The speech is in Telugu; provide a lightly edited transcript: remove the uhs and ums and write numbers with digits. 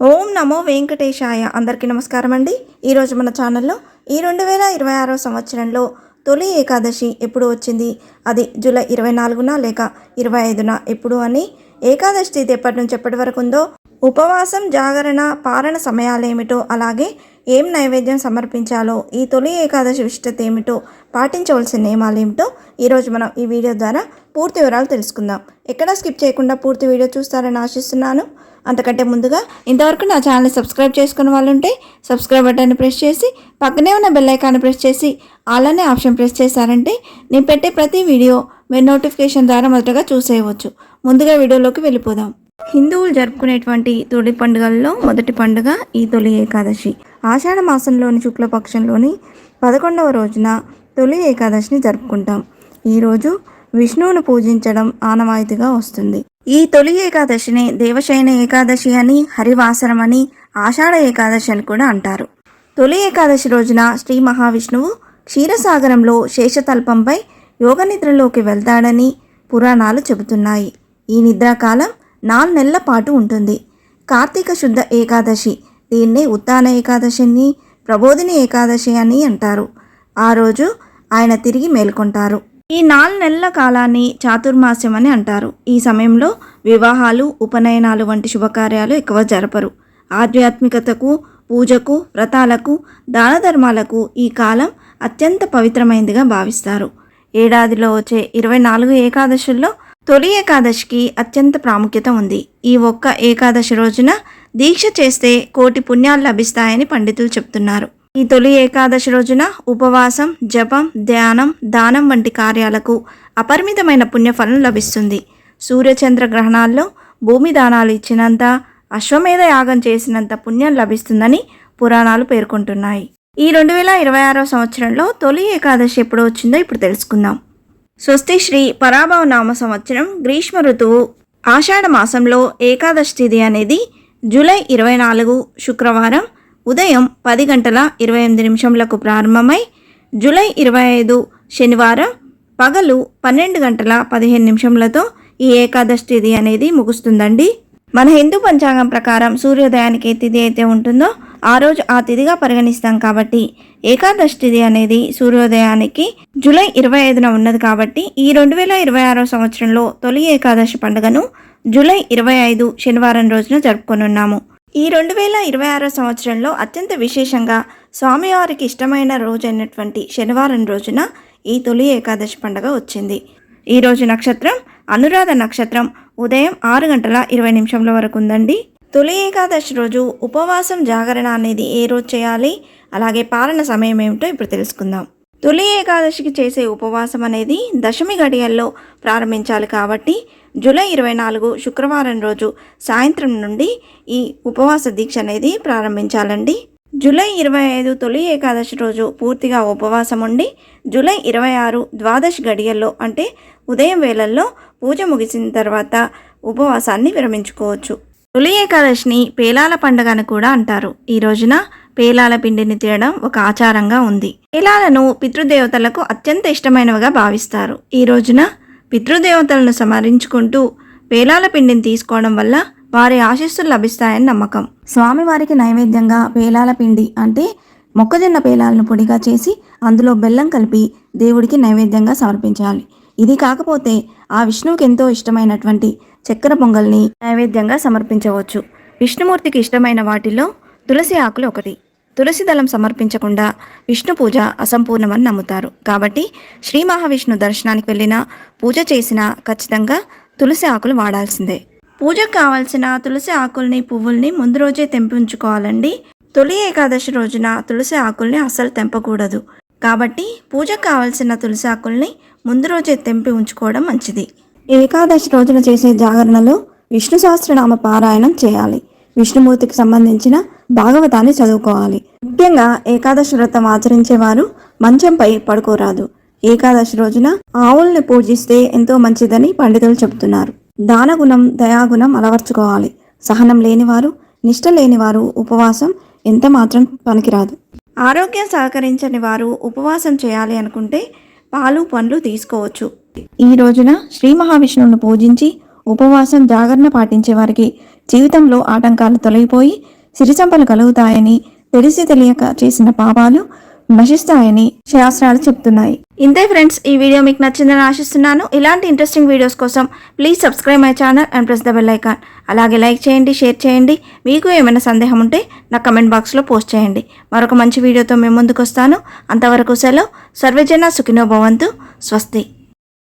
ఓం నమో వెంకటేశాయ. అందరికీ నమస్కారం అండి. ఈరోజు మన ఛానల్లో ఈ 2026 సంవత్సరంలో తొలి ఏకాదశి ఎప్పుడు వచ్చింది, అది జూలై 24న లేక 25న ఎప్పుడు అని, ఏకాదశి తిథి ఎప్పటి నుంచి ఎప్పటి వరకు ఉందో, ఉపవాసం, జాగరణ, పారణ సమయాలేమిటో, అలాగే ఏం నైవేద్యం సమర్పించాలో, ఈ తొలి ఏకాదశి విశిష్టత ఏమిటో, పాటించవలసిన నియమాలు ఏమిటో ఈరోజు మనం ఈ వీడియో ద్వారా పూర్తి వివరాలు తెలుసుకుందాం. ఎక్కడా స్కిప్ చేయకుండా పూర్తి వీడియో చూస్తారని ఆశిస్తున్నాను. అంతకంటే ముందుగా ఇంతవరకు నా ఛానల్ని సబ్స్క్రైబ్ చేసుకున్న వాళ్ళు ఉంటే సబ్స్క్రైబ్ బటన్ని ప్రెస్ చేసి పక్కనే ఉన్న బెల్ ఐకాన్ని ప్రెస్ చేసి ఆల్ అనే ఆప్షన్ ప్రెస్ చేశారంటే నేను పెట్టే ప్రతి వీడియో మీరు నోటిఫికేషన్ ద్వారా మొదటగా చూసేయవచ్చు. ముందుగా వీడియోలోకి వెళ్ళిపోదాం. హిందువులు జరుపుకునేటువంటి తొలి పండుగల్లో మొదటి పండుగ ఈ తొలి ఏకాదశి. ఆషాఢ మాసంలోని శుక్లపక్షంలోని 11వ రోజున తొలి ఏకాదశిని జరుపుకుంటాం. ఈరోజు విష్ణువును పూజించడం ఆనవాయితీగా వస్తుంది. ఈ తొలి ఏకాదశిని దేవశయన ఏకాదశి అని, హరివాసరం అని, ఆషాఢ ఏకాదశి అని కూడా అంటారు. తొలి ఏకాదశి రోజున శ్రీ మహావిష్ణువు క్షీరసాగరంలో శేషతల్పంపై యోగనిద్రలోకి వెళ్తాడని పురాణాలు చెబుతున్నాయి. ఈ నిద్రాకాలం 4 నెలల పాటు ఉంటుంది. కార్తీక శుద్ధ ఏకాదశి, దీన్నే ఉత్తాన ఏకాదశి అని, ప్రబోధిని ఏకాదశి అని అంటారు. ఆ రోజు ఆయన తిరిగి మేల్కొంటారు. ఈ 4 నెలల కాలాన్ని చాతుర్మాస్యం అని అంటారు. ఈ సమయంలో వివాహాలు, ఉపనయనాలు వంటి శుభకార్యాలు ఎక్కువ జరపరు. ఆధ్యాత్మికతకు, పూజకు, వ్రతాలకు, దాన ధర్మాలకు ఈ కాలం అత్యంత పవిత్రమైనదిగా భావిస్తారు. ఏడాదిలో వచ్చే 24 ఏకాదశుల్లో తొలి ఏకాదశికి అత్యంత ప్రాముఖ్యత ఉంది. ఈ ఒక్క ఏకాదశి రోజున దీక్ష చేస్తే కోటి పుణ్యాలు లభిస్తాయని పండితులు చెప్తున్నారు. ఈ తొలి ఏకాదశి రోజున ఉపవాసం, జపం, ధ్యానం, దానం వంటి కార్యాలకు అపరిమితమైన పుణ్యఫలం లభిస్తుంది. సూర్యచంద్ర గ్రహణాల్లో భూమి దానాలు ఇచ్చినంత, అశ్వమేధ యాగం చేసినంత పుణ్యం లభిస్తుందని పురాణాలు పేర్కొంటున్నాయి. ఈ 2026 సంవత్సరంలో తొలి ఏకాదశి ఎప్పుడు వచ్చిందో ఇప్పుడు తెలుసుకుందాం. స్వస్తి శ్రీ పరాభవ నామ సంవత్సరం గ్రీష్మ ఋతువు ఆషాఢ మాసంలో ఏకాదశి తిథి అనేది జూలై 24 శుక్రవారం ఉదయం 10 గంటల 28 నిమిషంలకు ప్రారంభమై జూలై 25 శనివారం పగలు 12 గంటల 15 నిమిషంలతో ఈ ఏకాదశి తిథి అనేది ముగుస్తుందండి. మన హిందూ పంచాంగం ప్రకారం సూర్యోదయానికి ఏ తిథి అయితే ఉంటుందో ఆ రోజు ఆ తిథిగా పరిగణిస్తాం. కాబట్టి ఏకాదశి తిథి అనేది సూర్యోదయానికి జూలై 25న ఉన్నది. కాబట్టి ఈ 2026 సంవత్సరంలో తొలి ఏకాదశి పండుగను జూలై 25 శనివారం రోజున జరుపుకొనున్నాము. ఈ 2026 సంవత్సరంలో అత్యంత విశేషంగా స్వామివారికి ఇష్టమైన రోజు అయినటువంటి శనివారం రోజున ఈ తొలి ఏకాదశి పండుగ వచ్చింది. ఈరోజు నక్షత్రం అనురాధ నక్షత్రం ఉదయం 6 గంటల 20 నిమిషంల వరకు ఉందండి. తొలి ఏకాదశి రోజు ఉపవాసం, జాగరణ అనేది ఏ రోజు చేయాలి, అలాగే పాలన సమయం ఏమిటో ఇప్పుడు తెలుసుకుందాం. తొలి ఏకాదశికి చేసే ఉపవాసం అనేది దశమి గడియల్లో ప్రారంభించాలి. కాబట్టి జూలై 24 శుక్రవారం రోజు సాయంత్రం నుండి ఈ ఉపవాస దీక్ష అనేది ప్రారంభించాలండి. జూలై 25 తొలి ఏకాదశి రోజు పూర్తిగా ఉపవాసం ఉండి జూలై 26 ద్వాదశి గడియల్లో అంటే ఉదయం వేళల్లో పూజ ముగిసిన తర్వాత ఉపవాసాన్ని విరమించుకోవచ్చు. తొలి ఏకాదశిని పేలాల పండుగ అని కూడా అంటారు. ఈ రోజున పేలాల పిండిని తినడం ఒక ఆచారంగా ఉంది. పేలాలను పితృదేవతలకు అత్యంత ఇష్టమైనవిగా భావిస్తారు. ఈ రోజున పితృదేవతలను స్మరించుకుంటూ పేలాల పిండిని తీసుకోవడం వల్ల వారి ఆశీస్సులు లభిస్తాయని నమ్మకం. స్వామివారికి నైవేద్యంగా పేలాల పిండి అంటే మొక్కజొన్న పేలాలను పొడిగా చేసి అందులో బెల్లం కలిపి దేవుడికి నైవేద్యంగా సమర్పించాలి. ఇది కాకపోతే ఆ విష్ణువుకి ఎంతో ఇష్టమైనటువంటి చక్కెర పొంగల్ని నైవేద్యంగా సమర్పించవచ్చు. విష్ణుమూర్తికి ఇష్టమైన వాటిలో తులసి ఆకులు ఒకటి. తులసి దళం సమర్పించకుండా విష్ణు పూజ అసంపూర్ణమని నమ్ముతారు. కాబట్టి శ్రీ మహావిష్ణు దర్శనానికి వెళ్ళినా, పూజ చేసినా ఖచ్చితంగా తులసి ఆకులు వాడాల్సిందే. పూజకు కావాల్సిన తులసి ఆకుల్ని, పువ్వుల్ని ముందు రోజే తెంపి ఉంచుకోవాలండి. తొలి ఏకాదశి రోజున తులసి ఆకుల్ని అస్సలు తెంపకూడదు. కాబట్టి పూజకు కావాల్సిన తులసి ఆకుల్ని ముందు రోజే తెంపి ఉంచుకోవడం మంచిది. ఏకాదశి రోజున చేసే జాగరణలో విష్ణు సహస్రనామ పారాయణం చేయాలి. విష్ణుమూర్తికి సంబంధించిన భాగవతాన్ని చదువుకోవాలి. ముఖ్యంగా ఏకాదశి వ్రతం ఆచరించేవారు మంచంపై పడుకోరాదు. ఏకాదశి రోజున ఆవుల్ని పూజిస్తే ఎంతో మంచిదని పండితులు చెబుతున్నారు. దానగుణం, దయాగుణం అలవర్చుకోవాలి. సహనం లేనివారు, నిష్ట లేనివారు ఉపవాసం ఎంత మాత్రం పనికిరాదు. ఆరోగ్యం సహకరించని వారు ఉపవాసం చేయాలి అనుకుంటే పాలు, పండ్లు తీసుకోవచ్చు. ఈ రోజున శ్రీ మహావిష్ణువును పూజించి ఉపవాసం, జాగరణ పాటించే వారికి జీవితంలో ఆటంకాలు తొలగిపోయి సిరిసంపలు కలుగుతాయని, తెలిసి తెలియక చేసిన పాపాలు నశిస్తాయని శాస్త్రాలు చెప్తున్నాయి. ఇంతే ఫ్రెండ్స్, ఈ వీడియో మీకు నచ్చిందని ఆశిస్తున్నాను. ఇలాంటి ఇంట్రెస్టింగ్ వీడియోస్ కోసం please subscribe my channel and press the bell icon. అలాగే లైక్ చేయండి, షేర్ చేయండి. మీకు ఏమైనా సందేహం ఉంటే నా కమెంట్ బాక్స్లో పోస్ట్ చేయండి. మరొక మంచి వీడియోతో మేము ముందుకు వస్తాను. అంతవరకు సెలవు. సర్వేజన సుఖినో భవంతు. స్వస్తి.